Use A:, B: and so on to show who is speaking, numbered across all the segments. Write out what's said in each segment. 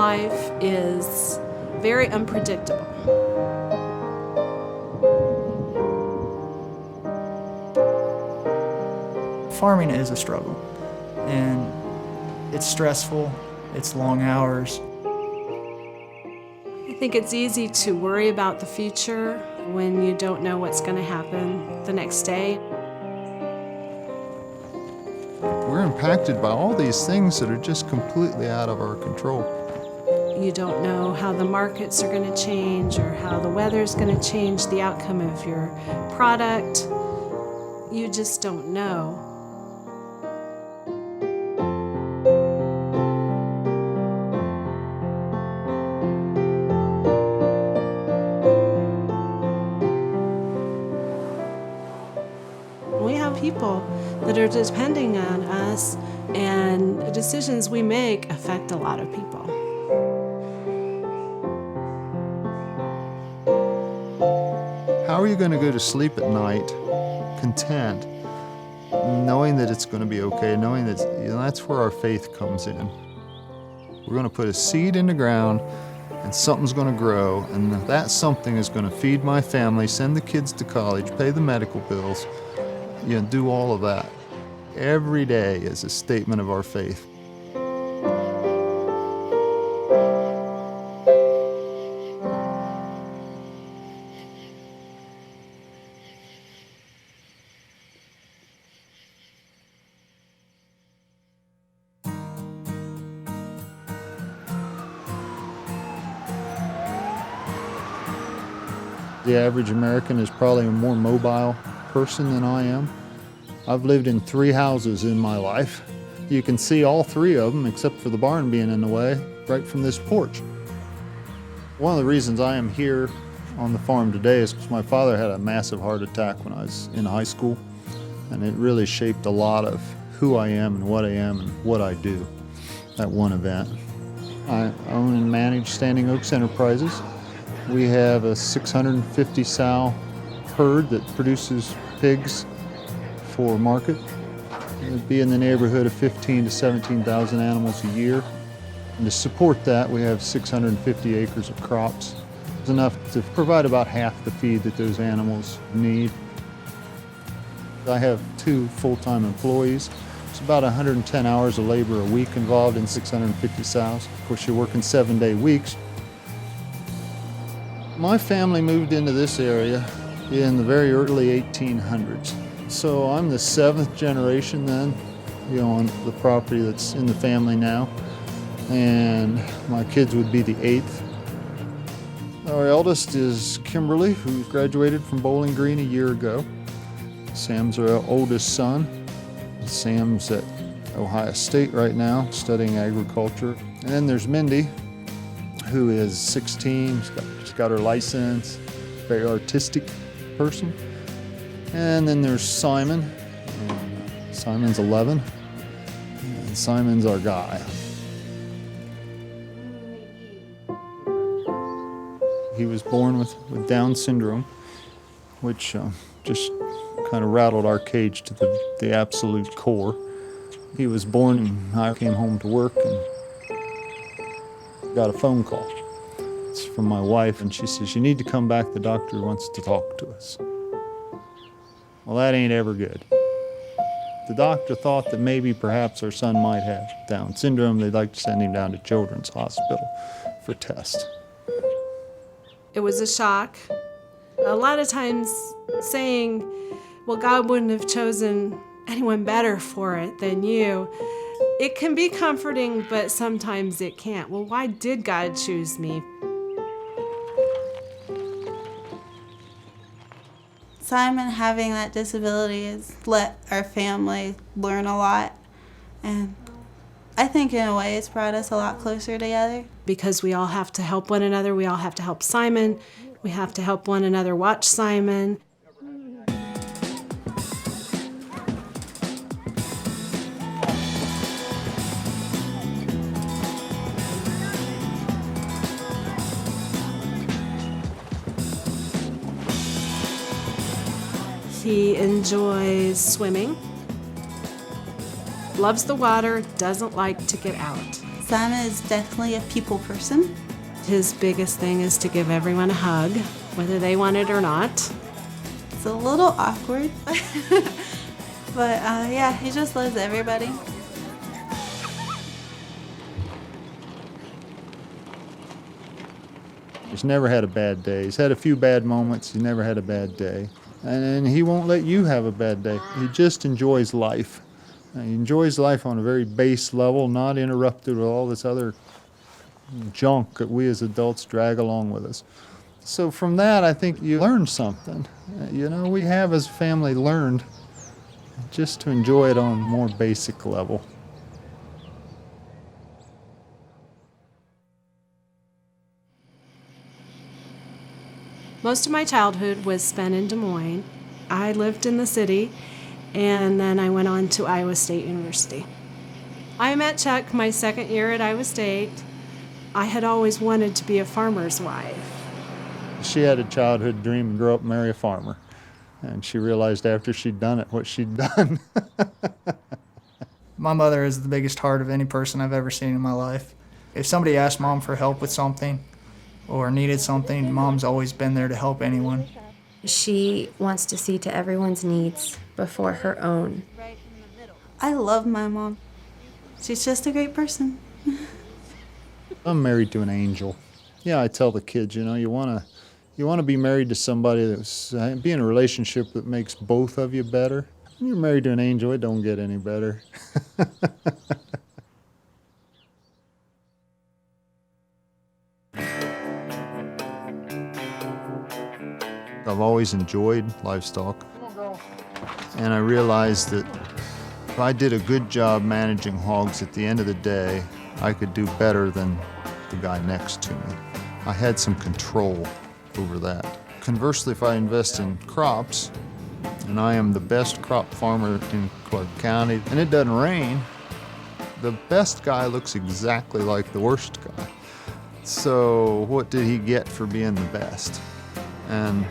A: life is very unpredictable.
B: Farming is a struggle, and it's stressful, it's long hours.
A: I think it's easy to worry about the future when you don't know what's going to happen the next day.
C: We're impacted by all these things that are just completely out of our control.
A: You don't know how the markets are going to change or how the weather's going to change the outcome of your product. You just don't know. We have people that are depending on us, and the decisions we make affect a lot of people.
C: How are you going to go to sleep at night content, knowing that it's going to be okay, knowing that that's where our faith comes in. We're going to put a seed in the ground, and something's going to grow, and that something is going to feed my family, send the kids to college, pay the medical bills, do all of that. Every day is a statement of our faith. The average American is probably a more mobile person than I am. I've lived in 3 houses in my life. You can see all 3 of them, except for the barn being in the way, right from this porch. One of the reasons I am here on the farm today is because my father had a massive heart attack when I was in high school, and it really shaped a lot of who I am and what I do, that one event. I own and manage Standing Oaks Enterprises. We have a 650 sow herd that produces pigs for market. It would be in the neighborhood of 15,000 to 17,000 animals a year. And to support that, we have 650 acres of crops. It's enough to provide about half the feed that those animals need. I have 2 full-time employees. It's about 110 hours of labor a week involved in 650 sows. Of course, you're working 7-day weeks. My family moved into this area in the very early 1800s. So I'm the 7th generation then, on the property that's in the family now. And my kids would be the 8th. Our eldest is Kimberly, who graduated from Bowling Green a year ago. Sam's our oldest son. Sam's at Ohio State right now, studying agriculture. And then there's Mindy, who is 16. She's got her license, very artistic person. And then there's Simon. And Simon's 11. And Simon's our guy. He was born with Down syndrome, which just kind of rattled our cage to the absolute core. He was born, and I came home to work and got a phone call. It's from my wife, and she says, "You need to come back, the doctor wants to talk to us." Well, that ain't ever good. The doctor thought that maybe perhaps our son might have Down syndrome. They'd like to send him down to Children's Hospital for tests.
A: It was a shock. A lot of times saying, well, God wouldn't have chosen anyone better for it than you, it can be comforting, but sometimes it can't. Well, why did God choose me?
D: Simon having that disability has let our family learn a lot, and I think in a way it's brought us a lot closer together.
A: Because we all have to help one another. We all have to help Simon. We have to help one another watch Simon. He enjoys swimming, loves the water, doesn't like to get out.
D: Simon is definitely a people person.
A: His biggest thing is to give everyone a hug, whether they want it or not.
D: It's a little awkward, but yeah, he just loves everybody.
C: He's never had a bad day. He's had a few bad moments. He's never had a bad day. And he won't let you have a bad day. He just enjoys life. He enjoys life on a very base level, not interrupted with all this other junk that we as adults drag along with us. So from that, I think you learn something. You know, we have as a family learned just to enjoy it on a more basic level.
A: Most of my childhood was spent in Des Moines. I lived in the city, and then I went on to Iowa State University. I met Chuck my second year at Iowa State. I had always wanted to be a farmer's wife.
C: She had a childhood dream to grow up and marry a farmer. And she realized after she'd done it what she'd done.
B: My mother is the biggest heart of any person I've ever seen in my life. If somebody asked Mom for help with something or needed something, Mom's always been there to help anyone.
E: She wants to see to everyone's needs before her own.
D: I love my mom. She's just a great person.
C: I'm married to an angel. Yeah, I tell the kids, you know, you want to be married to somebody that's be in a relationship that makes both of you better. When you're married to an angel, it don't get any better. I've always enjoyed livestock, and I realized that if I did a good job managing hogs at the end of the day, I could do better than the guy next to me. I had some control over that. Conversely, if I invest in crops, and I am the best crop farmer in Clark County, and it doesn't rain, the best guy looks exactly like the worst guy. So what did he get for being the best? And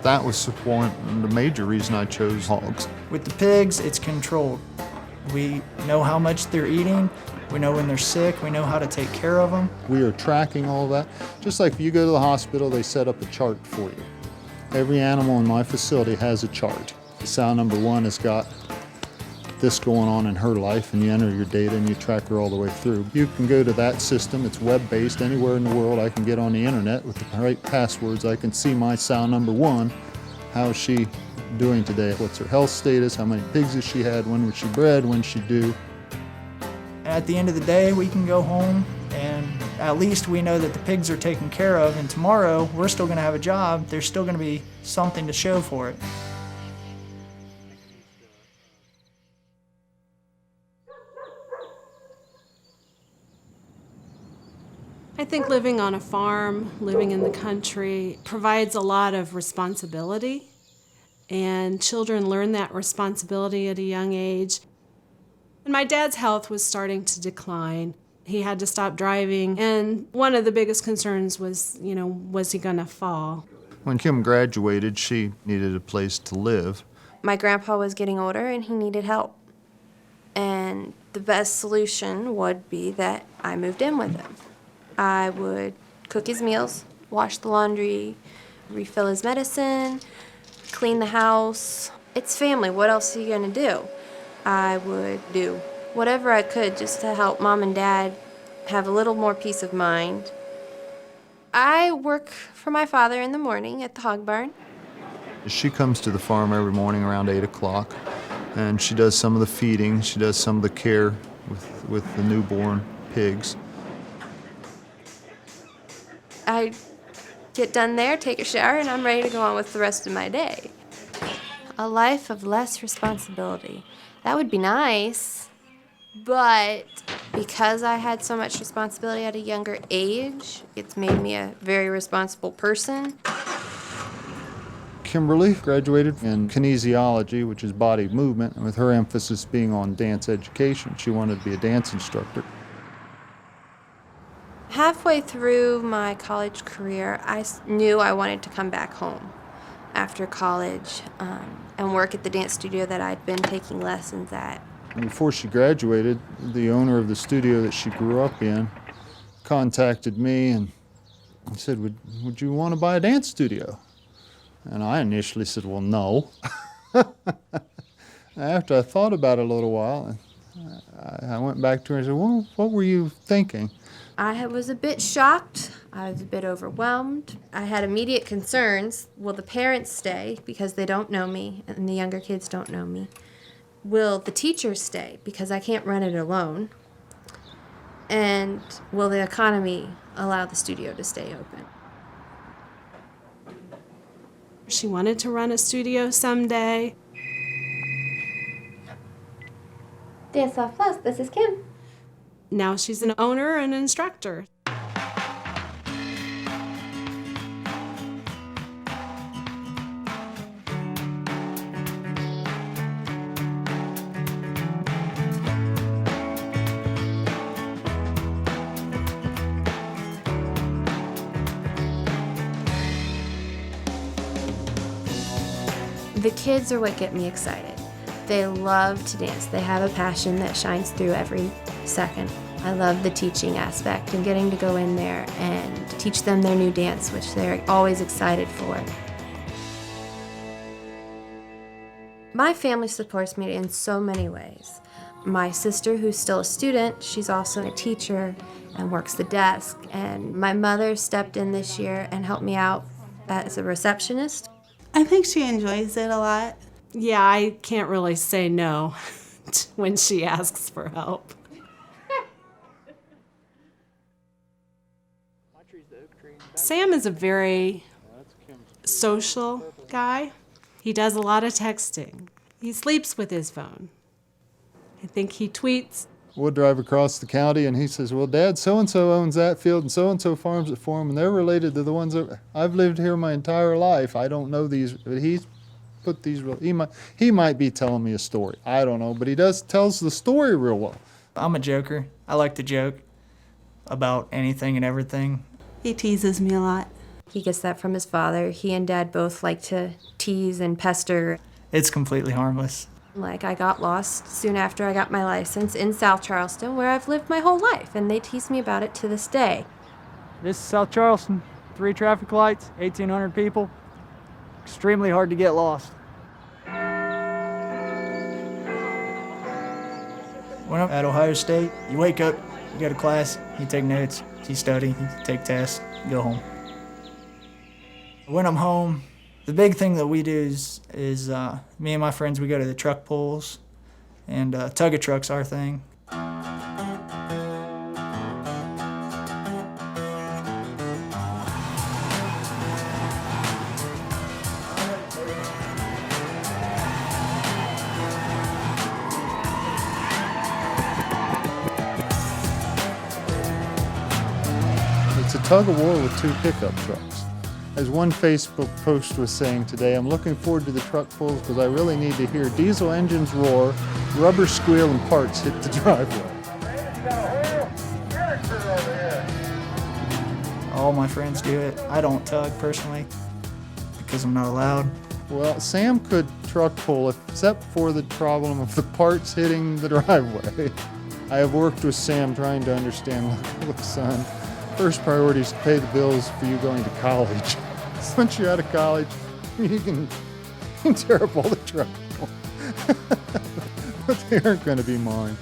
C: that was the major reason I chose hogs.
B: With the pigs, it's controlled. We know how much they're eating. We know when they're sick. We know how to take care of them.
C: We are tracking all that. Just like if you go to the hospital, they set up a chart for you. Every animal in my facility has a chart. Sow number 1 has got this going on in her life, and you enter your data and you track her all the way through. You can go to that system. It's web-based. Anywhere in the world I can get on the internet with the right passwords. I can see my sow number 1. How is she doing today? What's her health status? How many pigs has she had? When was she bred? When she due?
B: At the end of the day, we can go home and at least we know that the pigs are taken care of, and tomorrow we're still going to have a job. There's still going to be something to show for it.
A: I think living on a farm, living in the country, provides a lot of responsibility, and children learn that responsibility at a young age. And my dad's health was starting to decline. He had to stop driving, and one of the biggest concerns was, was he going to fall?
C: When Kim graduated, she needed a place to live.
E: My grandpa was getting older and he needed help. And the best solution would be that I moved in with him. I would cook his meals, wash the laundry, refill his medicine, clean the house. It's family. What else are you going to do? I would do whatever I could just to help Mom and Dad have a little more peace of mind. I work for my father in the morning at the hog barn.
C: She comes to the farm every morning around 8 o'clock, and she does some of the feeding. She does some of the care with the newborn pigs.
E: I get done there, take a shower, and I'm ready to go on with the rest of my day. A life of less responsibility. That would be nice, but because I had so much responsibility at a younger age, it's made me a very responsible person.
C: Kimberly graduated in kinesiology, which is body movement, and with her emphasis being on dance education, she wanted to be a dance instructor.
E: Halfway through my college career, I knew I wanted to come back home after college and work at the dance studio that I'd been taking lessons at.
C: And before she graduated, the owner of the studio that she grew up in contacted me and said, would you want to buy a dance studio? And I initially said, well, no. After I thought about it a little while, I went back to her and said, well, what were you thinking?
E: I was a bit shocked. I was a bit overwhelmed. I had immediate concerns. Will the parents stay because they don't know me and the younger kids don't know me? Will the teachers stay because I can't run it alone? And will the economy allow the studio to stay open?
A: She wanted to run a studio someday.
E: Dance Off Plus, this is Kim.
A: Now she's an owner and instructor.
E: The kids are what get me excited. They love to dance. They have a passion that shines through every second. I love the teaching aspect and getting to go in there and teach them their new dance, which they're always excited for. My family supports me in so many ways. My sister, who's still a student, she's also a teacher and works the desk. And my mother stepped in this year and helped me out as a receptionist.
D: I think she enjoys it a lot.
A: Yeah, I can't really say no when she asks for help. Sam is a very social guy. He does a lot of texting. He sleeps with his phone. I think he tweets.
C: We'll drive across the county, and he says, well, Dad, so-and-so owns that field, and so farms it for him, and they're related to the ones that I've lived here my entire life. I don't know these, but he's put these real, he might be telling me a story. I don't know, but he tells the story real well.
B: I'm a joker. I like to joke about anything and everything.
D: He teases me a lot.
E: He gets that from his father. He and Dad both like to tease and pester.
B: It's completely harmless.
E: Like, I got lost soon after I got my license in South Charleston, where I've lived my whole life, and they tease me about it to this day.
F: This is South Charleston. 3 traffic lights, 1,800 people. Extremely hard to get lost.
B: When I'm at Ohio State, you wake up, you go to class, you take notes, you study, you take tests, you go home. When I'm home, the big thing that we do is me and my friends, we go to the truck pulls, and tug-a-truck's our thing.
C: It's a tug-of-war with 2 pickup trucks. As one Facebook post was saying today, I'm looking forward to the truck pulls because I really need to hear diesel engines roar, rubber squeal, and parts hit the driveway.
B: All my friends do it. I don't tug personally because I'm not allowed.
C: Well, Sam could truck pull except for the problem of the parts hitting the driveway. I have worked with Sam trying to understand, look son, first priority is to pay the bills for you going to college. Once you're out of college, you can tear up all the truck. But they aren't going to be mine.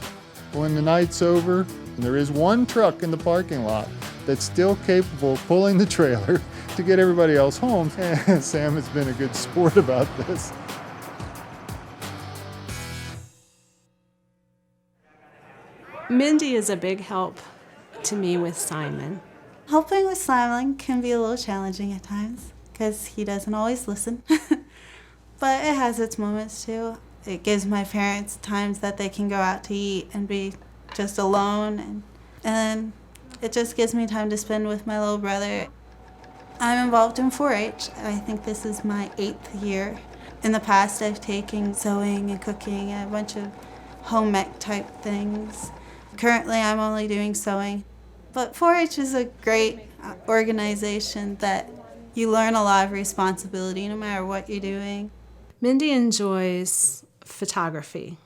C: When the night's over, and there is one truck in the parking lot that's still capable of pulling the trailer to get everybody else home, Sam has been a good sport about this.
A: Mindy is a big help to me with Simon.
D: Helping with Simon can be a little challenging at times because he doesn't always listen. But it has its moments too. It gives my parents times that they can go out to eat and be just alone, and then it just gives me time to spend with my little brother. I'm involved in 4-H. I think this is my 8th year. In the past, I've taken sewing and cooking and a bunch of home ec type things. Currently, I'm only doing sewing. But 4-H is a great organization that you learn a lot of responsibility no matter what you're doing.
A: Mindy enjoys photography.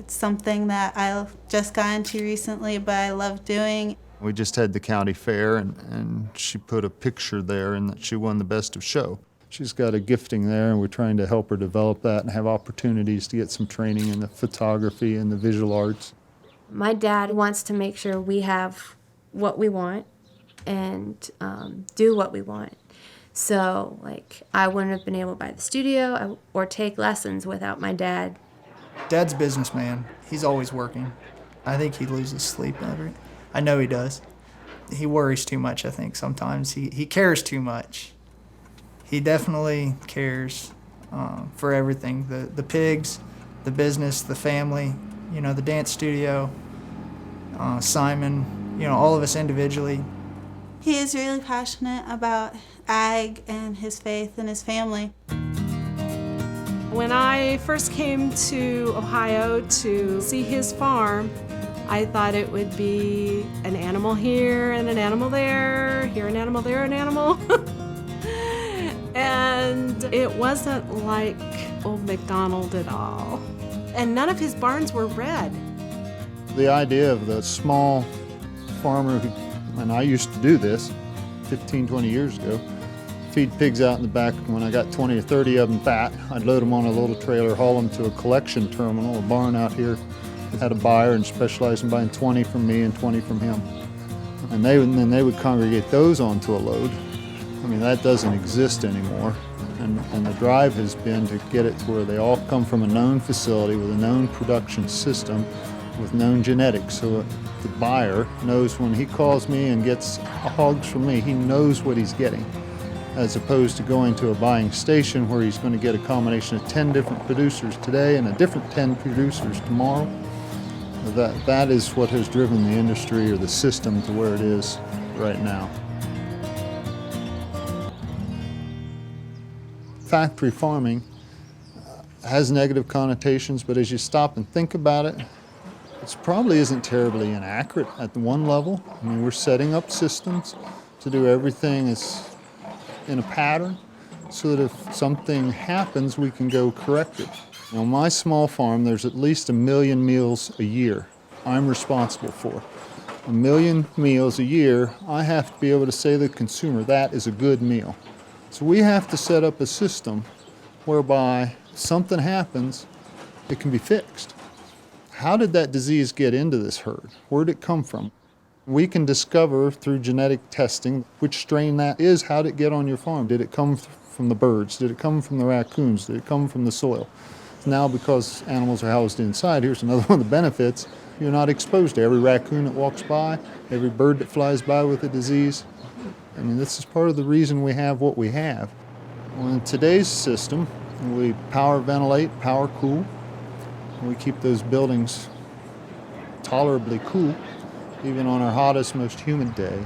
D: It's something that I just got into recently, but I love doing.
C: We just had the county fair, and she put a picture there and that she won the best of show. She's got a gifting there, and we're trying to help her develop that and have opportunities to get some training in the photography and the visual arts.
E: My dad wants to make sure we have what we want and do what we want. So, like, I wouldn't have been able to buy the studio or take lessons without my dad.
B: Dad's a businessman. He's always working. I think he loses sleep every. I know he does. He worries too much, I think, sometimes. He cares too much. He definitely cares for everything. The pigs, the business, the family, the dance studio, Simon, all of us individually.
D: He is really passionate about ag and his faith and his family.
A: When I first came to Ohio to see his farm, I thought it would be an animal here and an animal there, here an animal, there an animal. And it wasn't like Old MacDonald at all. And none of his barns were red.
C: The idea of the small farmer, and I used to do this 15, 20 years ago, feed pigs out in the back. When I got 20 or 30 of them fat, I'd load them on a little trailer, haul them to a collection terminal, a barn out here. Had a buyer and specialized in buying 20 from me and 20 from him. And then they would congregate those onto a load. I mean, that doesn't exist anymore. And the drive has been to get it to where they all come from a known facility with a known production system with known genetics. So the buyer knows when he calls me and gets hogs from me, he knows what he's getting, as opposed to going to a buying station where he's going to get a combination of 10 different producers today and a different 10 producers tomorrow. That is what has driven the industry or the system to where it is right now. Factory farming has negative connotations, but as you stop and think about it, it probably isn't terribly inaccurate at the one level. I mean, we're setting up systems to do everything is in a pattern so that if something happens, we can go correct it. On my small farm, there's at least 1 million meals a year I'm responsible for. 1 million meals a year, I have to be able to say to the consumer, that is a good meal. So we have to set up a system whereby something happens, it can be fixed. How did that disease get into this herd? Where did it come from? We can discover through genetic testing which strain that is. How did it get on your farm? Did it come from the birds? Did it come from the raccoons? Did it come from the soil? Now, because animals are housed inside, here's another one of the benefits. You're not exposed to every raccoon that walks by, every bird that flies by with a disease. I mean, this is part of the reason we have what we have. Well, in today's system, we power ventilate, power cool. We keep those buildings tolerably cool, even on our hottest, most humid day.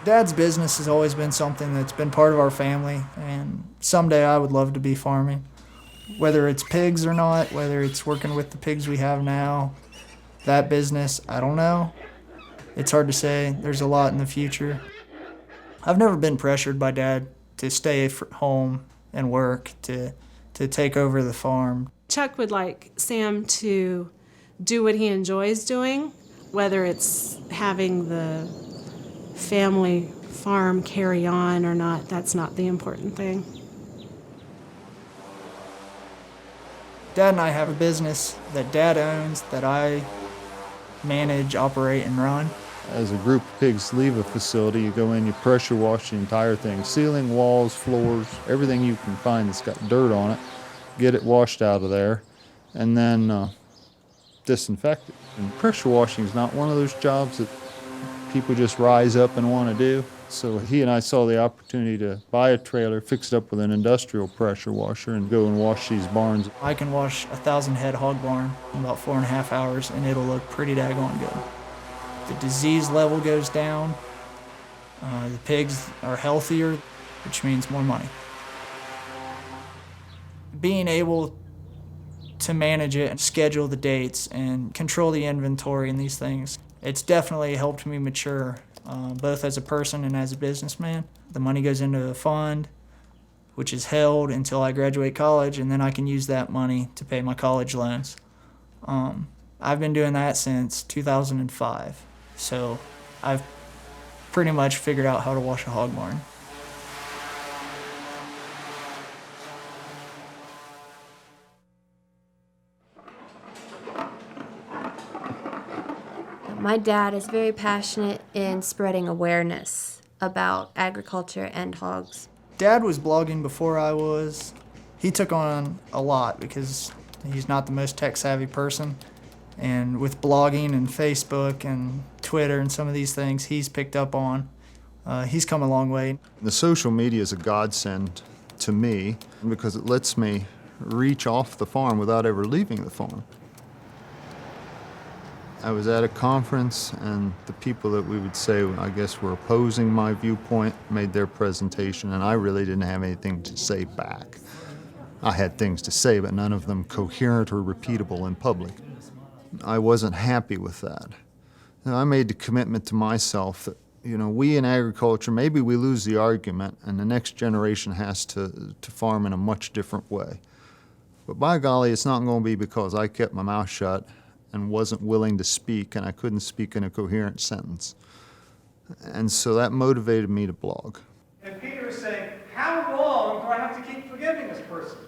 B: Dad's business has always been something that's been part of our family, and someday I would love to be farming. Whether it's pigs or not, whether it's working with the pigs we have now, that business, I don't know. It's hard to say. There's a lot in the future. I've never been pressured by Dad to stay home and work, to take over the farm.
A: Chuck would like Sam to do what he enjoys doing, whether it's having the family farm carry on or not. That's not the important thing.
B: Dad and I have a business that Dad owns that I manage, operate, and run.
C: As a group of pigs leave a facility, you go in, you pressure wash the entire thing. Ceiling, walls, floors, everything you can find that's got dirt on it, get it washed out of there, and then disinfect it. And pressure washing is not one of those jobs that people just rise up and want to do. So he and I saw the opportunity to buy a trailer, fix it up with an industrial pressure washer, and go and wash these barns.
B: I can wash a 1,000-head hog barn in about 4.5 hours, and it'll look pretty daggone good. The disease level goes down. The pigs are healthier, which means more money. Being able to manage it and schedule the dates and control the inventory and these things, it's definitely helped me mature, both as a person and as a businessman. The money goes into a fund. which is held until I graduate college, and then I can use that money to pay my college loans. I've been doing that since 2005, so I've pretty much figured out how to wash a hog barn.
E: My dad is very passionate in spreading awareness about agriculture and hogs.
B: Dad was blogging before I was. He took on a lot because he's not the most tech-savvy person. And with blogging and Facebook and Twitter and some of these things he's picked up on, he's come a long way.
C: The social media is a godsend to me because it lets me reach off the farm without ever leaving the farm. I was at a conference, and the people that we would say, I guess, were opposing my viewpoint made their presentation, and I really didn't have anything to say back. I had things to say, but none of them coherent or repeatable in public. I wasn't happy with that. And I made the commitment to myself that, we in agriculture, maybe we lose the argument, and the next generation has to farm in a much different way. But by golly, it's not going to be because I kept my mouth shut and wasn't willing to speak, and I couldn't speak in a coherent sentence. And so that motivated me to blog.
G: And Peter is saying, how long do I have to keep forgiving this person?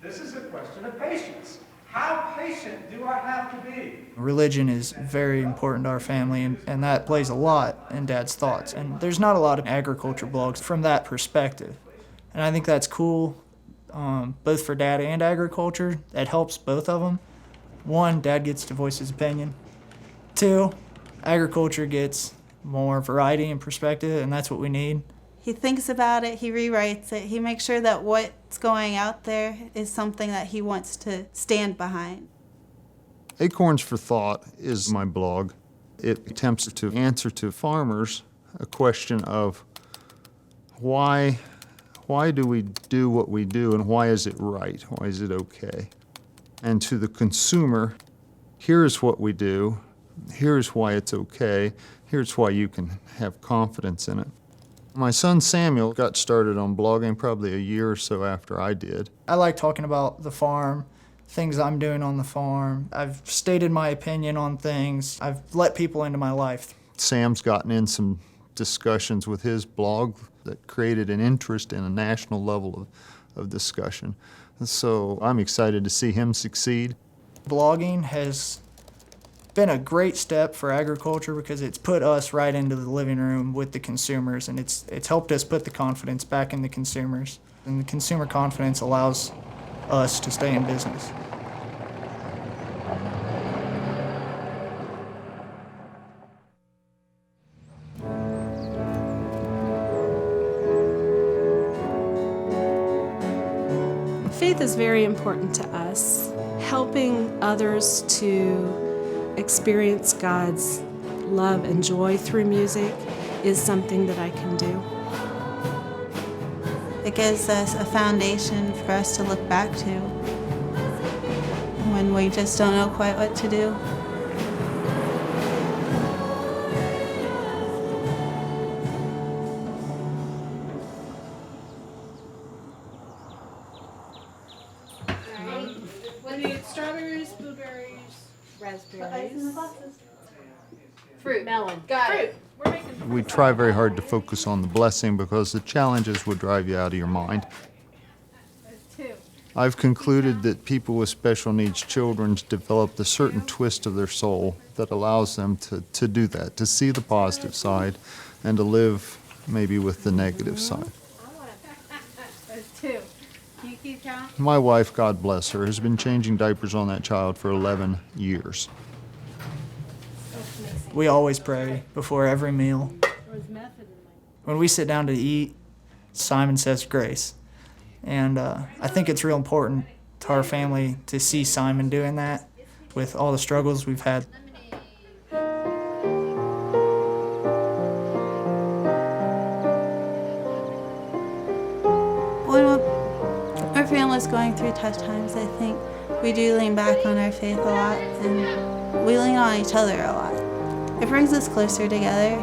G: This is a question of patience. How patient do I have to be?
B: Religion is very important to our family, and that plays a lot in Dad's thoughts. And there's not a lot of agriculture blogs from that perspective. And I think that's cool, both for Dad and agriculture. That helps both of them. One, Dad gets to voice his opinion. Two, agriculture gets more variety and perspective, and that's what we need.
D: He thinks about it, he rewrites it, he makes sure that what's going out there is something that he wants to stand behind.
C: Acorns for Thought is my blog. It attempts to answer to farmers a question of why do we do what we do, and why is it right? Why is it okay? And to the consumer, here's what we do, here's why it's okay, here's why you can have confidence in it. My son Samuel got started on blogging probably a year or so after I did.
B: I like talking about the farm, things I'm doing on the farm. I've stated my opinion on things. I've let people into my life.
C: Sam's gotten in some discussions with his blog that created an interest in a national level of discussion. So I'm excited to see him succeed.
B: Blogging has been a great step for agriculture because it's put us right into the living room with the consumers, and it's helped us put the confidence back in the consumers. And the consumer confidence allows us to stay in business.
A: Faith is very important to us. Helping others to experience God's love and joy through music is something that I can do.
D: It gives us a foundation for us to look back to when we just don't know quite what to do.
H: We need strawberries, blueberries, raspberries,
I: Fruit.
H: melon.
I: Got
H: Fruit.
I: it.
H: We're making
C: We try very hard to focus on the blessing because the challenges would drive you out of your mind.
H: two.
C: I've concluded that people with special needs children develop a certain twist of their soul that allows them to do that, to see the positive side and to live maybe with the negative side.
H: That's two. Can you keep count?
C: My wife, God bless her, has been changing diapers on that child for 11 years.
B: We always pray before every meal. When we sit down to eat, Simon says grace. And I think it's real important to our family to see Simon doing that with all the struggles we've had.
D: When our family's going through tough times, I think we do lean back on our faith a lot, and we lean on each other a lot. It brings us closer together.